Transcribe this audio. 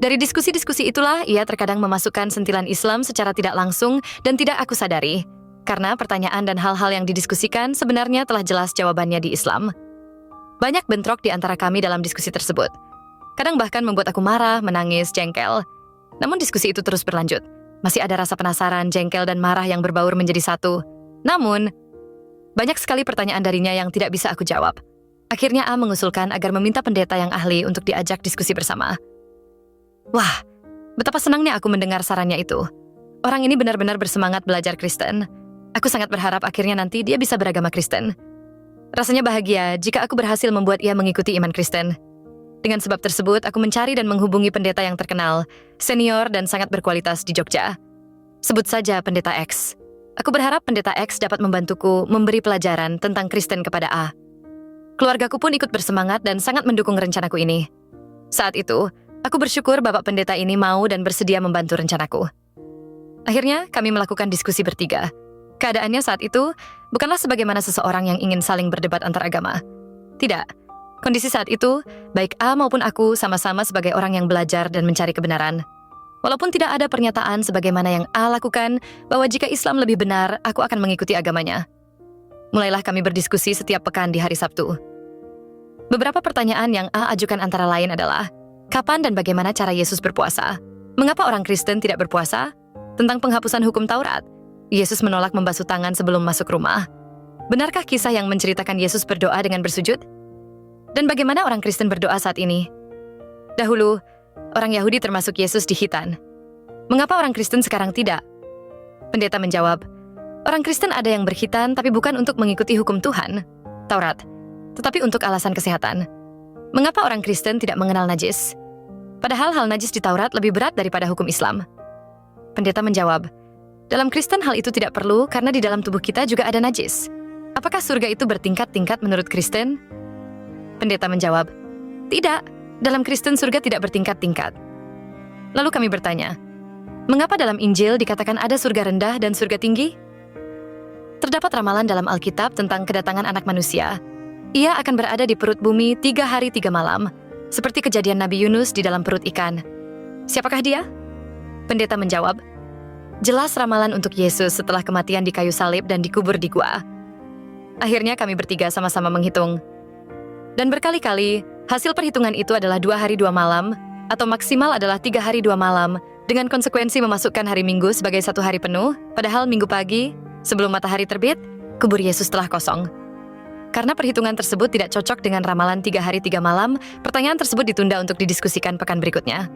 Dari diskusi-diskusi itulah ia terkadang memasukkan sentilan Islam secara tidak langsung dan tidak aku sadari. Karena pertanyaan dan hal-hal yang didiskusikan sebenarnya telah jelas jawabannya di Islam. Banyak bentrok di antara kami dalam diskusi tersebut. Kadang bahkan membuat aku marah, menangis, jengkel. Namun diskusi itu terus berlanjut. Masih ada rasa penasaran, jengkel, dan marah yang berbaur menjadi satu. Namun, banyak sekali pertanyaan darinya yang tidak bisa aku jawab. Akhirnya A mengusulkan agar meminta pendeta yang ahli untuk diajak diskusi bersama. Wah, betapa senangnya aku mendengar sarannya itu. Orang ini benar-benar bersemangat belajar Kristen. Aku sangat berharap akhirnya nanti dia bisa beragama Kristen. Rasanya bahagia jika aku berhasil membuat ia mengikuti iman Kristen. Dengan sebab tersebut, aku mencari dan menghubungi pendeta yang terkenal, senior dan sangat berkualitas di Jogja. Sebut saja Pendeta X. Aku berharap Pendeta X dapat membantuku memberi pelajaran tentang Kristen kepada A. Keluargaku pun ikut bersemangat dan sangat mendukung rencanaku ini. Saat itu, aku bersyukur Bapak Pendeta ini mau dan bersedia membantu rencanaku. Akhirnya, kami melakukan diskusi bertiga. Keadaannya saat itu bukanlah sebagaimana seseorang yang ingin saling berdebat antar agama. Tidak. Kondisi saat itu, baik A maupun aku sama-sama sebagai orang yang belajar dan mencari kebenaran. Walaupun tidak ada pernyataan sebagaimana yang A lakukan, bahwa jika Islam lebih benar, aku akan mengikuti agamanya. Mulailah kami berdiskusi setiap pekan di hari Sabtu. Beberapa pertanyaan yang A ajukan antara lain adalah, kapan dan bagaimana cara Yesus berpuasa? Mengapa orang Kristen tidak berpuasa? Tentang penghapusan hukum Taurat, Yesus menolak membasuh tangan sebelum masuk rumah. Benarkah kisah yang menceritakan Yesus berdoa dengan bersujud? Dan bagaimana orang Kristen berdoa saat ini? Dahulu, orang Yahudi termasuk Yesus di khitan. Mengapa orang Kristen sekarang tidak? Pendeta menjawab, orang Kristen ada yang berkhitan tapi bukan untuk mengikuti hukum Tuhan, Taurat, tetapi untuk alasan kesehatan. Mengapa orang Kristen tidak mengenal najis? Padahal hal najis di Taurat lebih berat daripada hukum Islam. Pendeta menjawab, dalam Kristen hal itu tidak perlu karena di dalam tubuh kita juga ada najis. Apakah surga itu bertingkat-tingkat menurut Kristen? Pendeta menjawab, tidak, dalam Kristen surga tidak bertingkat-tingkat. Lalu kami bertanya, mengapa dalam Injil dikatakan ada surga rendah dan surga tinggi? Terdapat ramalan dalam Alkitab tentang kedatangan anak manusia. Ia akan berada di perut bumi 3 hari 3 malam, seperti kejadian Nabi Yunus di dalam perut ikan. Siapakah dia? Pendeta menjawab, jelas ramalan untuk Yesus setelah kematian di kayu salib dan dikubur di gua. Akhirnya kami bertiga sama-sama menghitung. Dan berkali-kali, hasil perhitungan itu adalah 2 hari 2 malam, atau maksimal adalah 3 hari 2 malam, dengan konsekuensi memasukkan hari Minggu sebagai 1 hari penuh, padahal Minggu pagi, sebelum matahari terbit, kubur Yesus telah kosong. Karena perhitungan tersebut tidak cocok dengan ramalan 3 hari 3 malam, pertanyaan tersebut ditunda untuk didiskusikan pekan berikutnya.